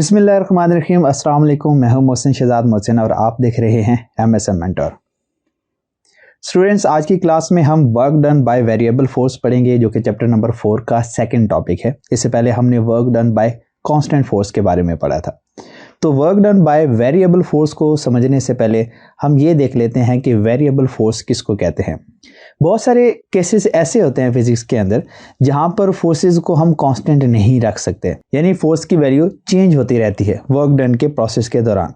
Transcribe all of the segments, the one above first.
बिस्मिल्लाहिर्रहमानिर्रहीम। अस्सलाम वालेकुम। मैं हूं मोहसिन शहजाद मोहसिन और आप देख रहे हैं MSM मेंटर। स्टूडेंट्स, आज की क्लास में हम work done by variable force पढ़ेंगे, जो कि चैप्टर नंबर 4 का सेकंड टॉपिक है। इससे पहले हमने work done bye constant force के बारे में पढ़ा था। तो work done by variable force को समझने से पहले हम ये देख लेते हैं कि वेरिएबल फोर्स किसको कहते हैं। बहुत सारे केसेस ऐसे होते हैं फिजिक्स के अंदर जहां पर फोर्सेस को हम कांस्टेंट नहीं रख सकते, यानी फोर्स की वैल्यू चेंज होती रहती है वर्क डन के प्रोसेस के दौरान।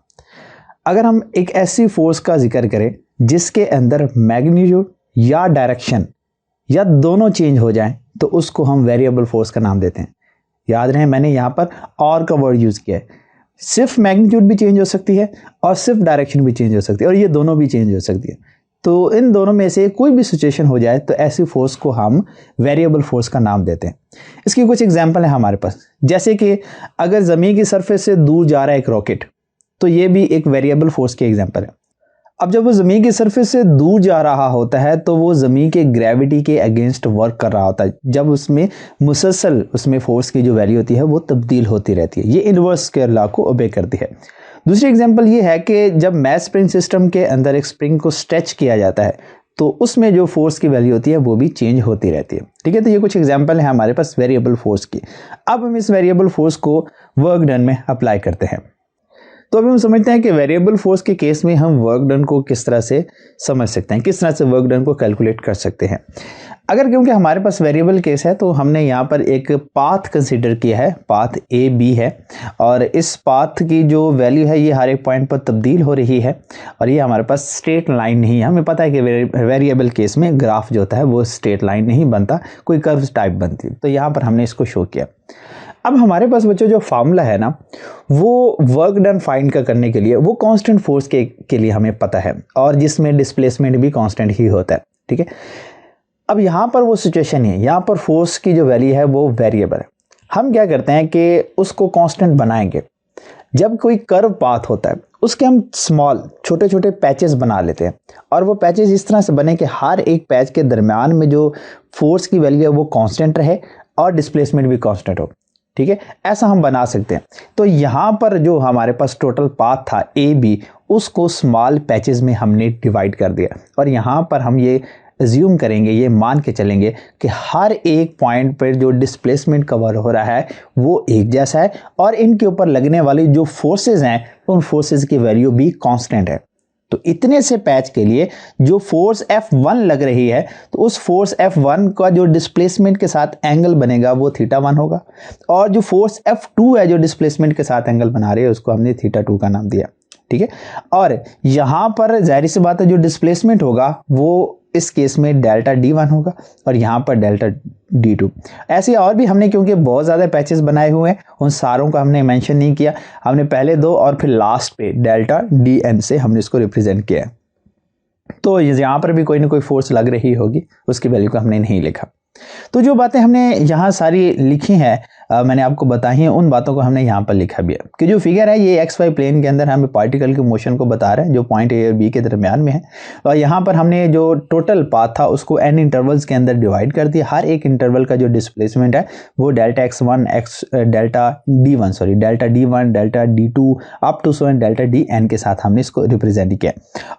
अगर हम एक ऐसी फोर्स का जिक्र करें जिसके अंदर मैग्नीट्यूड या डायरेक्शन या दोनों चेंज हो जाएं, तो उसको हम वेरिएबल फोर्स का नाम देते हैं। याद रहे, मैंने यहाँ पर और का वर्ड यूज किया है। सिर्फ मैग्नीट्यूड भी चेंज हो सकती है और सिर्फ डायरेक्शन भी चेंज हो सकती है, और ये दोनों भी चेंज हो सकती है। तो इन दोनों में से कोई भी सिचुएशन हो जाए तो ऐसी फोर्स को हम वेरिएबल फोर्स का नाम देते हैं। इसकी कुछ एग्जांपल है हमारे पास, जैसे कि अगर ज़मीन की सरफेस से दूर जा रहा है एक रॉकेट, तो ये भी एक वेरिएबल फोर्स की एग्जांपल है। अब जब वो ज़मीन की सरफेस से दूर जा रहा होता है तो वो ज़मीन के ग्रेविटी के अगेंस्ट वर्क कर रहा होता है। जब उसमें मुसलसल उसमें फोर्स की जो वैल्यू होती है वो तब्दील होती रहती है। ये इनवर्स स्क्वायर लॉ को ओबे करती है। दूसरी एग्जांपल ये है कि जब मैथ स्प्रिंग सिस्टम के अंदर एक स्प्रिंग को स्ट्रेच किया जाता है तो उसमें जो फोर्स की वैल्यू होती है वो भी चेंज होती रहती है। ठीक है, तो ये कुछ एग्जांपल है हमारे पास वेरिएबल फोर्स की। अब हम इस वेरिएबल फोर्स को वर्क डन में अप्लाई करते हैं। तो अभी हम समझते हैं कि वेरिएबल फोर्स के केस में हम वर्क डन को किस तरह से समझ सकते हैं, किस तरह से वर्क डन को कैलकुलेट कर सकते हैं। अगर क्योंकि हमारे पास वेरिएबल केस है तो हमने यहाँ पर एक पाथ कंसीडर किया है, पाथ AB है, और इस पाथ की जो वैल्यू है ये हर एक पॉइंट पर तब्दील हो रही है, और ये हमारे पास स्ट्रेट लाइन नहीं है। हमें पता है कि वेरिएबल केस में ग्राफ जो होता है वो स्ट्रेट लाइन नहीं बनता, कोई कर्व टाइप बनती है। तो यहाँ पर हमने इसको शो किया। अब हमारे पास बच्चों जो फार्मूला है ना, वो वर्क डन फाइंड करने के लिए वो कांस्टेंट फोर्स के लिए हमें पता है, और जिसमें डिस्प्लेसमेंट भी कांस्टेंट ही होता है। ठीक है, अब यहाँ पर वो सिचुएशन है, यहाँ पर फोर्स की जो वैल्यू है वो वेरिएबल है। हम क्या करते हैं कि उसको कांस्टेंट बनाएंगे। जब कोई कर्व पाथ होता है उसके हम स्मॉल छोटे छोटे पैचेस बना लेते हैं, और वो पैचेस इस तरह से बने कि हर एक पैच के दरमियान में जो फोर्स की वैल्यू है वो कांस्टेंट रहे और डिस्प्लेसमेंट भी कांस्टेंट हो। ठीक है, ऐसा हम बना सकते हैं। तो यहाँ पर जो हमारे पास टोटल पाथ था AB, उसको स्मॉल पैचेस में हमने डिवाइड कर दिया, और यहाँ पर हम ये अज्यूम करेंगे, ये मान के चलेंगे कि हर एक पॉइंट पर जो डिस्प्लेसमेंट कवर हो रहा है वो एक जैसा है, और इनके ऊपर लगने वाली जो फोर्सेस हैं उन फोर्सेस की वैल्यू भी कांस्टेंट है। तो इतने से पैच के लिए जो फोर्स F1 लग रही है, तो उस फोर्स F1 का जो डिस्प्लेसमेंट के साथ एंगल बनेगा वो θ1 होगा, और जो फोर्स F2 है जो डिस्प्लेसमेंट के साथ एंगल बना रही है उसको हमने θ2 का नाम दिया। ठीक है, और यहाँ पर जाहिर सी बात है जो डिस्प्लेसमेंट होगा वो इस केस में डेल्टा D1 होगा, और यहाँ पर डेल्टा D2। ऐसे और भी हमने, क्योंकि बहुत ज़्यादा पैचेस बनाए हुए हैं, उन सारों का हमने मेंशन नहीं किया। हमने पहले दो और फिर लास्ट पे डेल्टा DN से हमने इसको रिप्रेजेंट किया है। तो यहाँ पर भी कोई ना कोई फोर्स लग रही होगी, उसकी वैल्यू को हमने नहीं लिखा। तो जो बातें हमने यहाँ सारी लिखी हैं, मैंने आपको बताई हैं, उन बातों को हमने यहाँ पर लिखा भी है कि जो फिगर है ये XY प्लेन के अंदर हमें पार्टिकल के मोशन को बता रहा है जो पॉइंट A और B के दरमियान में है। और यहाँ पर हमने जो टोटल पाथ था उसको n इंटरवल्स के अंदर डिवाइड कर दिया। हर एक इंटरवल का जो डिस्प्लेसमेंट है वो delta D1 delta D2 up to so delta DN के साथ हमने इसको रिप्रेजेंट किया,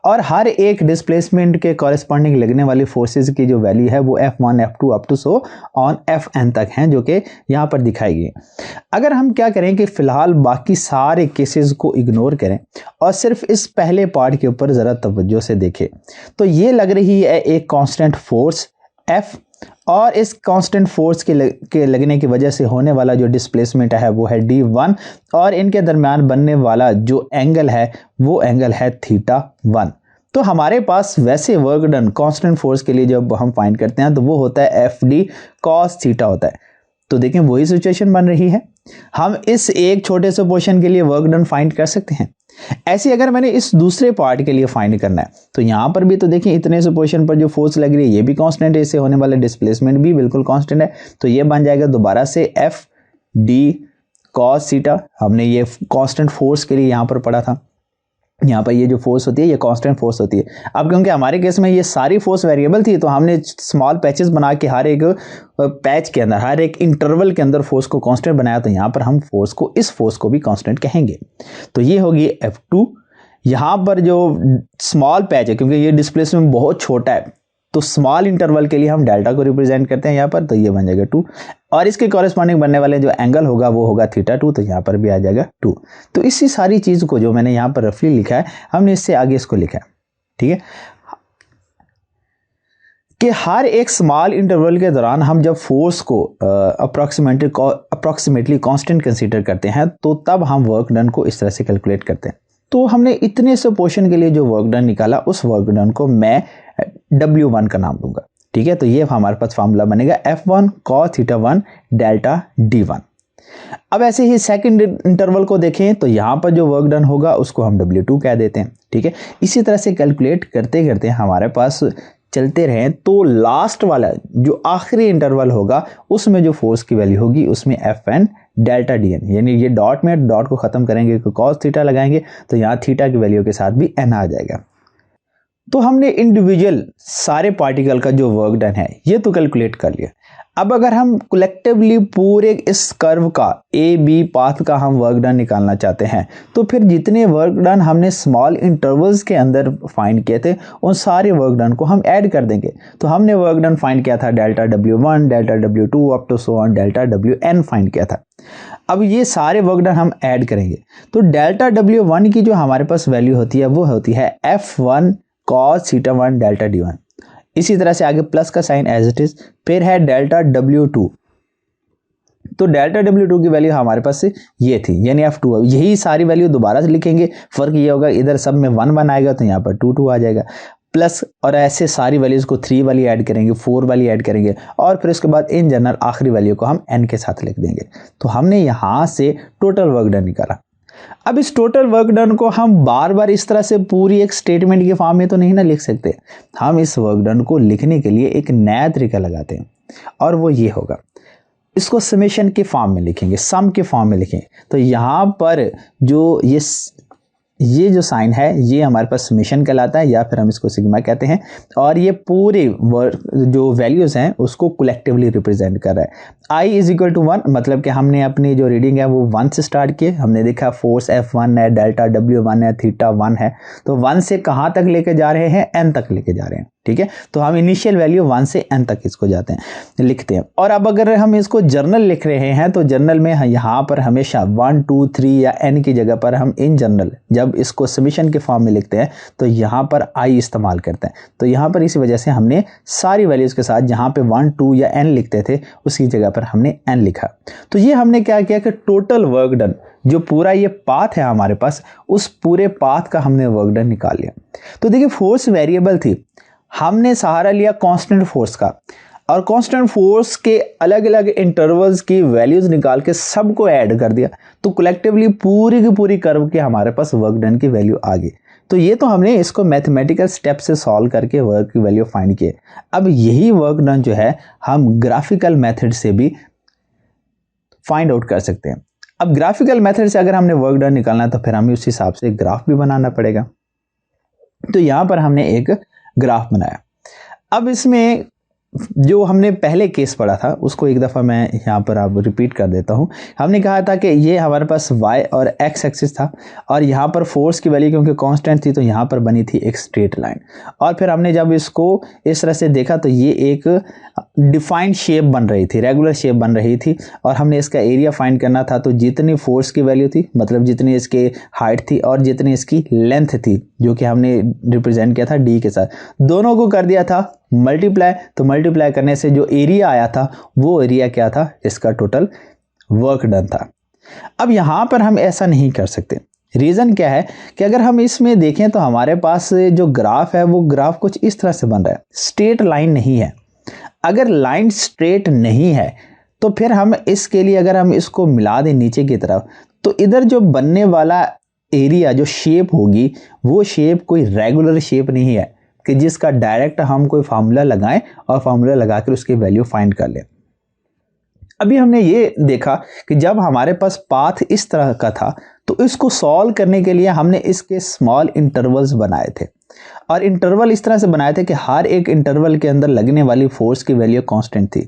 और हर एक डिस्प्लेसमेंट के कॉरेस्पॉन्डिंग लगने वाली फोर्सेज की जो वैल्यू है वो F1 F2 up to so on FN तक हैं, जो कि यहाँ पर दिखाई गई। अगर हम क्या करें कि फिलहाल बाकी सारे केसेस को इग्नोर करें और सिर्फ इस पहले पार्ट के ऊपर जरा तवज्जो से देखें, तो ये लग रही है एक कांस्टेंट फोर्स F, और इस कांस्टेंट फोर्स के लगने की वजह से होने वाला जो डिस्प्लेसमेंट है वो है D1, और इनके दरमियान बनने वाला जो एंगल है वो एंगल है θ1। तो हमारे पास वैसे वर्क डन कांस्टेंट फोर्स के लिए जब हम फाइंड करते हैं तो वो होता है FD cos θ होता है। तो देखें वही सिचुएशन बन रही है, हम इस एक छोटे से पोर्शन के लिए वर्क डन फाइंड कर सकते हैं। ऐसे अगर मैंने इस दूसरे पार्ट के लिए फाइंड करना है तो यहाँ पर भी तो देखें इतने से पोर्शन पर जो फोर्स लग रही है ये भी कांस्टेंट है, इससे होने वाला डिस्प्लेसमेंट भी बिल्कुल कांस्टेंट है। तो ये बन जाएगा दोबारा से FD cos θ। हमने ये कांस्टेंट फोर्स के लिए यहाँ पर पढ़ा था। यहाँ पर ये जो फोर्स होती है ये कांस्टेंट फोर्स होती है। अब क्योंकि हमारे केस में ये सारी फोर्स वेरिएबल थी तो हमने स्मॉल पैचेस बना के हर एक पैच के अंदर, हर एक इंटरवल के अंदर फोर्स को कांस्टेंट बनाया, तो यहाँ पर हम फोर्स को, इस फोर्स को भी कांस्टेंट कहेंगे। तो ये होगी F2। यहाँ पर जो स्मॉल पैच है, क्योंकि ये डिस्प्लेसमेंट बहुत छोटा है, तो स्मॉल इंटरवल के लिए हम डेल्टा को रिप्रेजेंट करते हैं यहाँ पर, तो ये बन जाएगा 2। और इसके कॉरेस्पॉन्डिंग बनने वाले जो एंगल होगा वो होगा θ2, तो यहाँ पर भी आ जाएगा 2। तो इसी सारी चीज़ को जो मैंने यहाँ पर रफली लिखा है, हमने इससे आगे इसको लिखा है, ठीक है, कि हर एक स्मॉल इंटरवल के दौरान हम जब फोर्स को अप्रॉक्सीमेटली कांस्टेंट कंसीडर करते हैं तो तब हम वर्क डन को इस तरह से कैलकुलेट करते हैं। तो हमने इतने से पोर्शन के लिए जो वर्क डन निकाला, उस वर्क डन को मैं W1 का नाम दूंगा, ठीक है। तो ये हमारे पास फार्मूला बनेगा F1 cos θ1 डेल्टा D1। अब ऐसे ही सेकंड इंटरवल को देखें तो यहाँ पर जो वर्क डन होगा उसको हम W2 कह देते हैं, ठीक है। इसी तरह से कैलकुलेट करते करते हमारे पास चलते रहें तो लास्ट वाला जो आखिरी इंटरवल होगा उसमें जो फोर्स की वैल्यू होगी उसमें Fn डेल्टा Dn, यानी ये डॉट में डॉट को ख़त्म करेंगे तो cos θ लगाएंगे तो यहाँ थीटा की वैल्यू के साथ भी n आ जाएगा। तो हमने इंडिविजुअल सारे पार्टिकल का जो वर्क डन है ये तो कैलकुलेट कर लिया। अब अगर हम कलेक्टिवली पूरे इस कर्व का ए बी पाथ का हम वर्क डन निकालना चाहते हैं तो फिर जितने वर्क डन हमने स्मॉल इंटरवल्स के अंदर फाइंड किए थे उन सारे वर्क डन को हम ऐड कर देंगे। तो हमने वर्क डन फाइंड किया था delta W1 delta W2 up to so on delta Wn find किया था। अब ये सारे वर्क डन हम ऐड करेंगे तो डेल्टा W1 की जो हमारे पास वैल्यू होती है वो होती है F1 cos θ1 डेल्टा D1। इसी तरह से आगे प्लस का साइन एज इट इज, फिर है डेल्टा W2। तो डेल्टा W2 की वैल्यू हमारे पास से ये थी, यानी F2। यही सारी वैल्यू दोबारा से लिखेंगे, फर्क ये होगा इधर सब में 1 1 आएगा तो यहाँ पर 2 2 आ जाएगा, प्लस और ऐसे सारी वैल्यूज को 3 वाली ऐड करेंगे, 4 वाली ऐड करेंगे और फिर उसके बाद इन जनरल आखिरी वैल्यू को हम n के साथ लिख देंगे। तो हमने यहाँ से टोटल वर्क डन निकाला। अब इस टोटल वर्क डन को हम बार बार इस तरह से पूरी एक स्टेटमेंट के फॉर्म में तो नहीं ना लिख सकते। हम इस वर्क डन को लिखने के लिए एक नया तरीका लगाते हैं और वो ये होगा, इसको समेशन के फॉर्म में लिखेंगे, सम के फॉर्म में लिखें। तो यहाँ पर जो ये जो साइन है ये हमारे पास समेशन कहलाता है या फिर हम इसको सिग्मा कहते हैं और ये पूरे जो वैल्यूज़ हैं उसको कलेक्टिवली रिप्रेजेंट कर रहा है। I इज इक्वल टू 1, मतलब कि हमने अपनी जो रीडिंग है वो 1 से स्टार्ट किए, हमने देखा फोर्स F1 है, डेल्टा W1 है, थीटा 1 है, तो 1 से कहाँ तक लेके जा रहे हैं, n तक लेके जा रहे हैं, ठीक है। तो हम इनिशियल वैल्यू 1 से n तक इसको जाते हैं लिखते हैं। और अब अगर हम इसको जर्नल लिख रहे हैं तो जर्नल में यहाँ पर हमेशा 1 2 3 या n की जगह पर हम इन जनरल जब इसको समेशन के फॉर्म में लिखते हैं तो यहाँ पर I इस्तेमाल करते हैं। तो यहाँ पर इसी वजह से हमने सारी वैल्यूज़ के साथ जहाँ पे 1 2 या n लिखते थे उसकी जगह पर हमने n लिखा। तो ये हमने क्या किया कि टोटल वर्क डन जो पूरा ये पाथ है हमारे पास, उस पूरे पाथ का हमने वर्क डन निकाल लिया। तो देखिए फोर्स वेरिएबल थी, हमने सहारा लिया कांस्टेंट फोर्स का और कांस्टेंट फोर्स के अलग अलग इंटरवल्स की वैल्यूज निकाल के सबको ऐड कर दिया, तो कलेक्टिवली पूरी की पूरी कर्व के हमारे पास वर्क डन की वैल्यू आ गई। तो ये तो हमने इसको मैथमेटिकल स्टेप से सॉल्व करके वर्क की वैल्यू फाइंड किए। अब यही वर्क डन जो है हम ग्राफिकल मेथड से भी फाइंड आउट कर सकते हैं। अब ग्राफिकल मेथड से अगर हमने वर्क डन निकालना है तो फिर हमें उस हिसाब से ग्राफ भी बनाना पड़ेगा। तो यहाँ पर हमने एक ग्राफ बनाया। अब इसमें जो हमने पहले केस पढ़ा था उसको एक दफ़ा मैं यहाँ पर आप रिपीट कर देता हूँ। हमने कहा था कि ये हमारे पास y और x एक्सिस था और यहाँ पर फोर्स की वैल्यू क्योंकि कांस्टेंट थी तो यहाँ पर बनी थी एक स्ट्रेट लाइन, और फिर हमने जब इसको इस तरह से देखा तो ये एक डिफाइंड शेप बन रही थी, रेगुलर शेप बन रही थी और हमने इसका एरिया फाइंड करना था। तो जितनी फोर्स की वैल्यू थी, मतलब जितनी इसके हाइट थी और जितनी इसकी लेंथ थी जो कि हमने रिप्रेजेंट किया था d के साथ, दोनों को कर दिया था मल्टीप्लाई। तो मल्टीप्लाई करने से जो एरिया आया था वो एरिया क्या था, इसका टोटल वर्क डन था। अब यहाँ पर हम ऐसा नहीं कर सकते। रीज़न क्या है कि अगर हम इसमें देखें तो हमारे पास जो ग्राफ है वो ग्राफ कुछ इस तरह से बन रहा है, स्ट्रेट लाइन नहीं है। अगर लाइन स्ट्रेट नहीं है तो फिर हम इसके लिए अगर हम इसको मिला दें नीचे की तरफ तो इधर जो बनने वाला एरिया जो शेप होगी वो शेप कोई रेगुलर शेप नहीं है कि जिसका डायरेक्ट हम कोई फार्मूला लगाएं और फार्मूला लगा कर उसकी वैल्यू फाइंड कर लें। अभी हमने ये देखा कि जब हमारे पास पाथ इस तरह का था तो इसको सॉल्व करने के लिए हमने इसके स्मॉल इंटरवल्स बनाए थे, और इंटरवल इस तरह से बनाए थे कि हर एक इंटरवल के अंदर लगने वाली फोर्स की वैल्यू कांस्टेंट थी।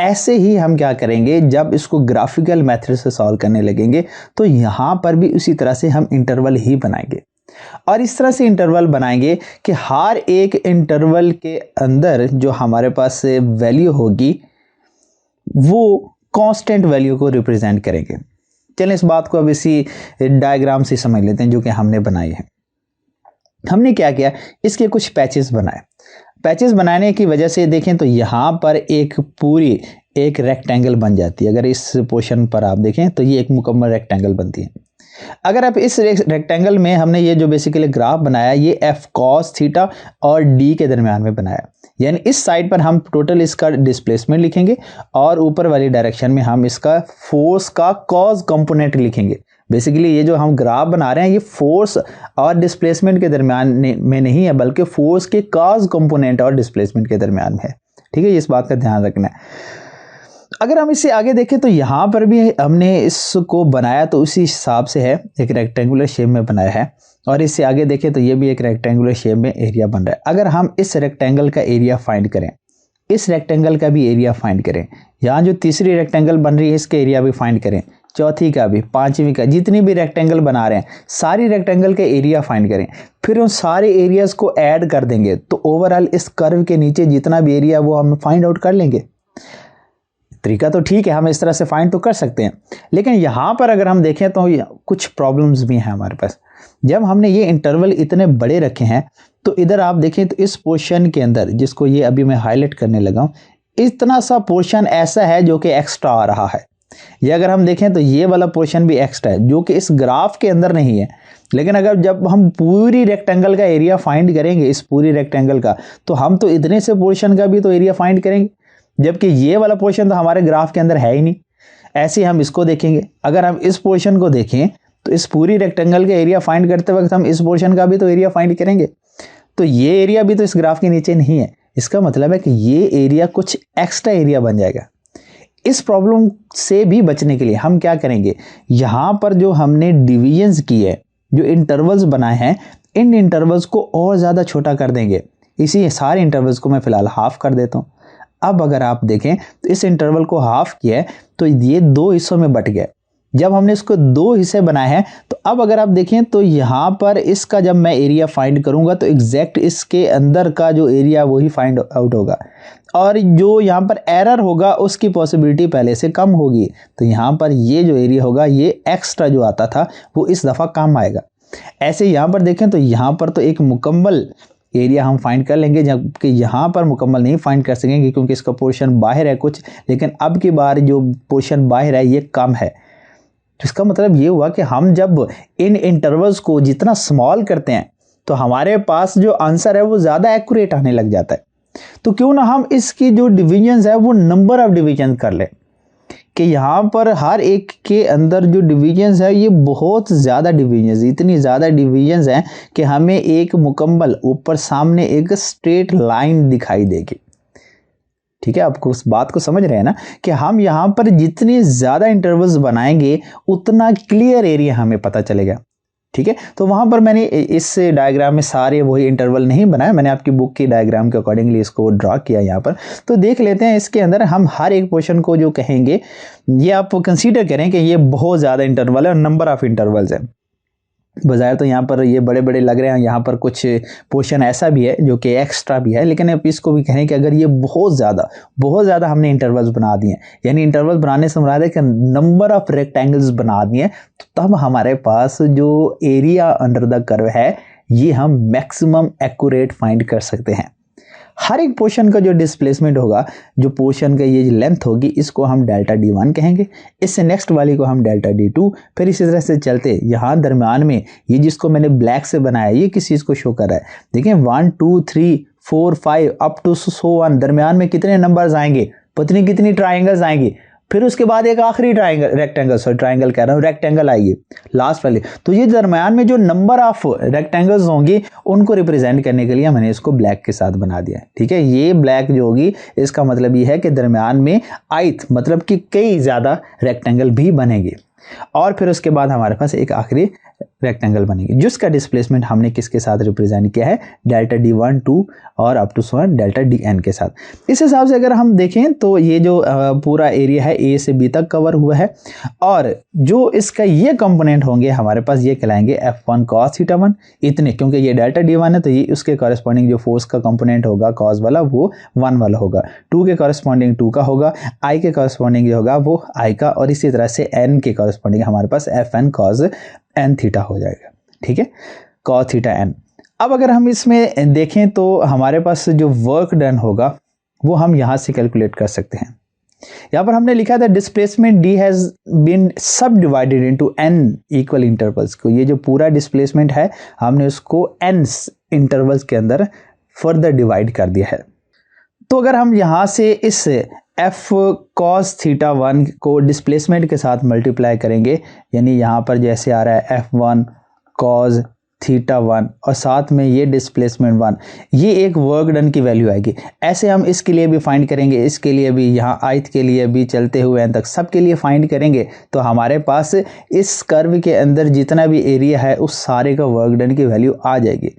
ऐसे ही हम क्या करेंगे, जब इसको ग्राफिकल मेथड से सॉल्व करने लगेंगे तो यहाँ पर भी उसी तरह से हम इंटरवल ही बनाएंगे, और इस तरह से इंटरवल बनाएंगे कि हर एक इंटरवल के अंदर जो हमारे पास वैल्यू होगी वो कांस्टेंट वैल्यू को रिप्रेजेंट करेंगे। चलें इस बात को अब इसी डायग्राम से समझ लेते हैं जो कि हमने बनाई है। हमने क्या किया, इसके कुछ पैचेस बनाए। पैचेस बनाने की वजह से देखें तो यहाँ पर एक पूरी एक रेक्टेंगल बन जाती है। अगर इस पोर्शन पर आप देखें तो ये एक मुकम्मल रेक्टेंगल बनती है। अगर आप इस रेक्टेंगल में हमने ये जो बेसिकली ग्राफ बनाया ये एफ कॉस थीटा और डी के दरमियान में बनाया, यानी इस साइड पर हम टोटल इसका डिस्प्लेसमेंट लिखेंगे और ऊपर वाली डायरेक्शन में हम इसका फोर्स का कॉज कंपोनेंट लिखेंगे। बेसिकली ये जो हम ग्राफ बना रहे हैं ये फोर्स और डिस्प्लेसमेंट के दरमियान में नहीं है, बल्कि फोर्स के कॉज कंपोनेंट और डिस्प्लेसमेंट के दरमियान में है। ठीक है, इस बात का ध्यान रखना है। अगर हम इससे आगे देखें तो यहाँ पर भी हमने इसको बनाया तो उसी हिसाब से है, एक रेक्टेंगुलर शेप में बनाया है, और इससे आगे देखें तो ये भी एक रेक्टेंगुलर शेप में एरिया बन रहा है। अगर हम इस रेक्टेंगल का एरिया फाइंड करें, इस रेक्टेंगल का भी एरिया फाइंड करें, यहाँ जो तीसरी रेक्टेंगल बन रही है इसके एरिया भी फाइंड करें, चौथी का भी, पांचवी का, जितनी भी रेक्टेंगल बना रहे हैं सारी रेक्टेंगल के एरिया फाइंड करें, फिर उन सारे एरियाज को ऐड कर देंगे तो ओवरऑल इस कर्व के नीचे जितना भी एरिया वो हम फाइंड आउट कर लेंगे। तरीका तो ठीक है, हम इस तरह से फाइंड तो कर सकते हैं, लेकिन यहाँ पर अगर हम देखें तो कुछ प्रॉब्लम्स भी हैं हमारे पास। जब हमने ये इंटरवल इतने बड़े रखे हैं तो इधर आप देखें तो इस पोर्शन के अंदर, जिसको ये अभी मैं हाईलाइट करने लगा हूँ, इतना सा पोर्शन ऐसा है जो कि एक्स्ट्रा आ रहा है। ये अगर हम देखें तो ये वाला पोर्शन भी एक्स्ट्रा है जो कि इस ग्राफ के अंदर नहीं है, लेकिन अगर जब हम पूरी रेक्टेंगल का एरिया फाइंड करेंगे, इस पूरी रेक्टेंगल का, तो हम तो इतने से पोर्शन का भी तो एरिया फाइंड करेंगे, जबकि ये वाला पोर्शन तो हमारे ग्राफ के अंदर है ही नहीं। ऐसे ही हम इसको देखेंगे, अगर हम इस पोर्शन को देखें तो इस पूरी रेक्टेंगल का एरिया फाइंड करते वक्त हम इस पोर्शन का भी तो एरिया फाइंड करेंगे, तो ये एरिया भी तो इस ग्राफ के नीचे नहीं है। इसका मतलब है कि ये एरिया कुछ एक्स्ट्रा एरिया बन जाएगा। इस प्रॉब्लम से भी बचने के लिए हम क्या करेंगे, यहाँ पर जो हमने डिविजन्स की है, जो इंटरवल्स बनाए हैं, इन इंटरवल्स को और ज़्यादा छोटा कर देंगे। इसी सारे इंटरवल्स को मैं फ़िलहाल हाफ कर देता हूँ। अब अगर आप देखें तो इस इंटरवल को हाफ किया है तो ये दो हिस्सों में बट गया। जब हमने इसको दो हिस्से बनाए हैं तो अब अगर आप देखें तो यहाँ पर इसका जब मैं एरिया फाइंड करूँगा तो एग्जैक्ट इसके अंदर का जो एरिया वही फाइंड आउट होगा, और जो यहाँ पर एरर होगा उसकी पॉसिबिलिटी पहले से कम होगी। तो यहाँ पर ये जो एरिया होगा ये एक्स्ट्रा जो आता था वो इस दफ़ा कम आएगा। ऐसे यहाँ पर देखें तो यहाँ पर तो एक मुकम्मल एरिया हम फाइंड कर लेंगे, जबकि यहाँ पर मुकम्मल नहीं फाइंड कर सकेंगे क्योंकि इसका पोर्शन बाहर है कुछ, लेकिन अब की बार जो पोर्शन बाहर है ये कम है। तो इसका मतलब ये हुआ कि हम जब इन इंटरवल्स को जितना स्मॉल करते हैं तो हमारे पास जो आंसर है वो ज़्यादा एक्यूरेट आने लग जाता है। तो क्यों ना हम इसकी जो डिविजन्स है वो नंबर ऑफ डिविजन कर ले, कि यहाँ पर हर एक के अंदर जो डिविजन्स है ये बहुत ज़्यादा डिविजन्स, इतनी ज़्यादा डिविजन्स हैं कि हमें एक मुकम्मल ऊपर सामने एक स्ट्रेट लाइन दिखाई देगी। ठीक है, आपको उस बात को समझ रहे हैं ना, कि हम यहाँ पर जितनी ज़्यादा इंटरवल्स बनाएंगे उतना क्लियर एरिया हमें पता चलेगा। ठीक है, तो वहाँ पर मैंने इस डायग्राम में सारे वही इंटरवल नहीं बनाए, मैंने आपकी बुक की डायग्राम के अकॉर्डिंगली इसको ड्रा किया यहाँ पर। तो देख लेते हैं इसके अंदर हम हर एक पोर्शन को जो कहेंगे ये आप कंसीडर करें कि ये बहुत ज़्यादा इंटरवल है और नंबर ऑफ इंटरवल्स है। बजाय तो यहाँ पर ये बड़े बड़े लग रहे हैं, यहाँ पर कुछ पोर्शन ऐसा भी है जो कि एक्स्ट्रा भी है, लेकिन आप इसको भी कहें कि अगर ये बहुत ज़्यादा हमने इंटरवल्स बना दिए, यानी इंटरवल बनाने से मुराद है कि नंबर ऑफ रेक्टेंगल्स बना दिए, तो तब हमारे पास जो एरिया अंडर द कर्व है ये हम मैक्सिमम एक्यूरेट फाइंड कर सकते हैं। हर एक पोर्शन का जो डिस्प्लेसमेंट होगा, जो पोर्शन का ये लेंथ होगी, इसको हम डेल्टा D1 कहेंगे, इससे नेक्स्ट वाली को हम डेल्टा D2, फिर इसी तरह से चलते यहाँ दरम्यान में ये जिसको मैंने ब्लैक से बनाया ये किस चीज़ को शो कर रहा है, देखें 1 2 3 4 5 अप टू सो 1, दरम्यान में कितने नंबर्स आएंगे, पता नहीं कितनी ट्राइंगल्स आएंगी, फिर उसके बाद एक आखिरी ट्राइंगल कह रहा हूँ, रेक्टेंगल आएगी लास्ट वाली। तो ये दरम्यान में जो नंबर ऑफ रेक्टेंगल्स होंगी उनको रिप्रेजेंट करने के लिए मैंने इसको ब्लैक के साथ बना दिया। ठीक है, ये ब्लैक जो होगी इसका मतलब ये है कि दरम्यान में आयत मतलब कि कई ज़्यादा रेक्टेंगल भी बनेंगे। और फिर उसके बाद हमारे पास एक आखिरी रेक्टेंगल बनेगी जिसका डिस्प्लेसमेंट हमने किसके साथ रिप्रेजेंट किया है, डेल्टा D1 2 और अप टू डेल्टा DN के साथ। इस हिसाब से अगर हम देखें तो ये जो पूरा एरिया है A से B तक कवर हुआ है और जो इसका ये कंपोनेंट होंगे हमारे पास ये कहलाएंगे F1 cos θ1 इतने, क्योंकि ये डेल्टा D1 है तो ये उसके कॉरेस्पॉन्डिंग जो फोर्स का कंपोनेंट होगा कॉस वाला वो 1 वाला होगा, 2 के कॉरेस्पॉन्डिंग 2 का होगा, I के कॉरेस्पॉन्डिंग जो होगा वो I का, और इसी तरह से N के कॉरेस्पॉन्डिंग हमारे पास Fn cos n थीटा हो जाएगा। ठीक है, cos थीटा n। अब अगर हम इसमें देखें तो हमारे पास जो वर्क डन होगा वो हम यहाँ से कैलकुलेट कर सकते हैं। यहाँ पर हमने लिखा था डिस्प्लेसमेंट D हैज़ बीन सब divided into n equal intervals को। ये जो पूरा डिस्प्लेसमेंट है हमने उसको n इंटरवल्स के अंदर फर्दर डिवाइड कर दिया है। तो अगर हम यहाँ से इस F cos θ1 को डिस्प्लेसमेंट के साथ मल्टीप्लाई करेंगे, यानी यहाँ पर जैसे आ रहा है F1 cos θ1 और साथ में ये डिस्प्लेसमेंट 1, ये एक वर्क डन की वैल्यू आएगी। ऐसे हम इसके लिए भी फाइंड करेंगे, इसके लिए भी, यहाँ आयत के लिए भी, चलते हुए एंड तक सब के लिए फाइंड करेंगे तो हमारे पास इस कर्व के अंदर जितना भी एरिया है उस सारे का वर्क डन की वैल्यू आ जाएगी।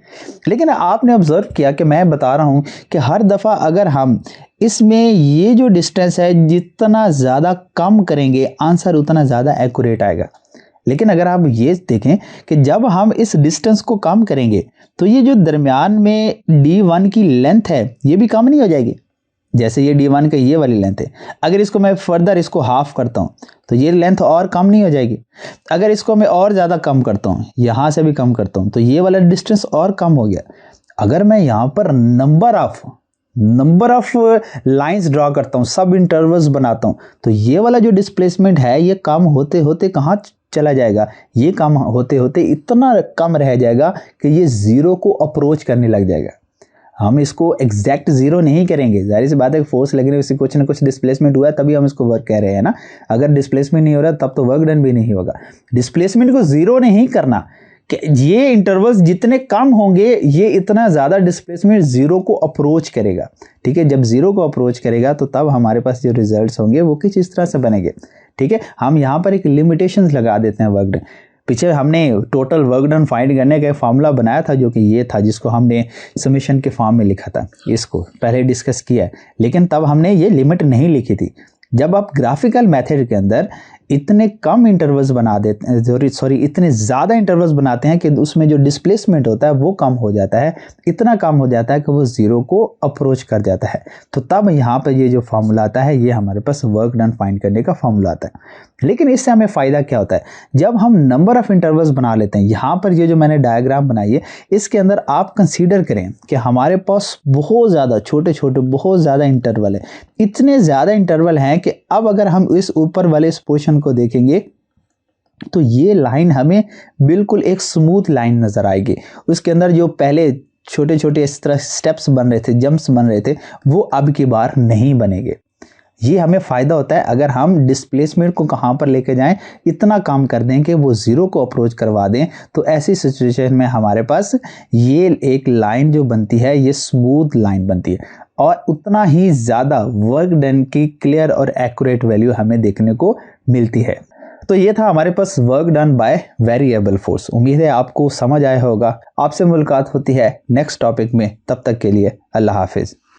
लेकिन आपने ऑब्जर्व किया कि मैं बता रहा हूँ कि हर दफ़ा अगर हम इसमें ये जो डिस्टेंस है जितना ज़्यादा कम करेंगे आंसर उतना ज़्यादा एक्यूरेट आएगा। लेकिन अगर आप ये देखें कि जब हम इस डिस्टेंस को कम करेंगे तो ये जो दरमियान में D1 की लेंथ है ये भी कम नहीं हो जाएगी। जैसे ये D1 का ये वाली लेंथ है, अगर इसको मैं फर्दर इसको हाफ करता हूँ तो ये लेंथ और कम नहीं हो जाएगी। अगर इसको मैं और ज़्यादा कम करता हूँ, यहाँ से भी कम करता हूँ तो ये वाला डिस्टेंस और कम हो गया। अगर मैं यहाँ पर नंबर ऑफ लाइंस ड्रॉ करता हूँ, सब इंटरवल्स बनाता हूँ, तो ये वाला जो डिस्प्लेसमेंट है ये कम होते होते कहाँ चला जाएगा, ये कम होते होते इतना कम रह जाएगा कि ये ज़ीरो को अप्रोच करने लग जाएगा। हम इसको एग्जैक्ट ज़ीरो नहीं करेंगे, जाहिर सी बात है फोर्स लगने से कुछ ना कुछ डिस्प्लेसमेंट हुआ है तभी हम इसको वर्क कह रहे हैं ना। अगर डिस्प्लेसमेंट नहीं हो रहा तब तो वर्क डन भी नहीं होगा। डिस्प्लेसमेंट को ज़ीरो नहीं करना कि ये इंटरवल्स जितने कम होंगे ये इतना ज़्यादा डिस्प्लेसमेंट ज़ीरो को अप्रोच करेगा। ठीक है, जब ज़ीरो को अप्रोच करेगा तो तब हमारे पास जो रिजल्ट्स होंगे वो कुछ इस तरह से बनेंगे। ठीक है, हम यहाँ पर एक लिमिटेशंस लगा देते हैं वर्क डन। पीछे हमने टोटल वर्क डन फाइंड करने का फार्मूला बनाया था जो कि ये था, जिसको हमने समेशन के फॉर्म में लिखा था, इसको पहले डिस्कस किया है, लेकिन तब हमने ये लिमिट नहीं लिखी थी। जब आप ग्राफिकल मेथड के अंदर इतने कम इंटरवल्स बना देते हैं, इतने ज़्यादा इंटरवल्स बनाते हैं कि उसमें जो डिस्प्लेसमेंट होता है वो कम हो जाता है, इतना कम हो जाता है कि वो ज़ीरो को अप्रोच कर जाता है, तो तब यहाँ पर ये जो फार्मूला आता है ये हमारे पास वर्क डन फाइंड करने का फार्मूला आता है। लेकिन इससे हमें फ़ायदा क्या होता है, जब हम नंबर ऑफ़ इंटरवल्स बना लेते हैं, यहाँ पर ये जो मैंने डायग्राम बनाई है इसके अंदर आप कंसीडर करें कि हमारे पास बहुत ज़्यादा छोटे छोटे बहुत ज़्यादा इंटरवल है, इतने ज़्यादा इंटरवल हैं कि अब अगर हम इस ऊपर वाले इस पोर्शन को देखेंगे तो ये लाइन हमें बिल्कुल एक स्मूथ लाइन नज़र आएगी। उसके अंदर जो पहले छोटे छोटे इस तरह स्टेप्स बन रहे थे, जंप्स बन रहे थे, वो अब की बार नहीं बनेंगे। ये हमें फ़ायदा होता है अगर हम डिस्प्लेसमेंट को कहाँ पर लेके जाएं, इतना काम कर दें कि वो ज़ीरो को अप्रोच करवा दें, तो ऐसी सिचुएशन में हमारे पास ये एक लाइन जो बनती है ये स्मूथ लाइन बनती है और उतना ही ज़्यादा वर्क डन की क्लियर और एक्यूरेट वैल्यू हमें देखने को मिलती है। तो ये था हमारे पास work done by variable force. उम्मीद है आपको समझ आया होगा। आपसे मुलाकात होती है नेक्स्ट टॉपिक में, तब तक के लिए अल्लाह हाफिज़।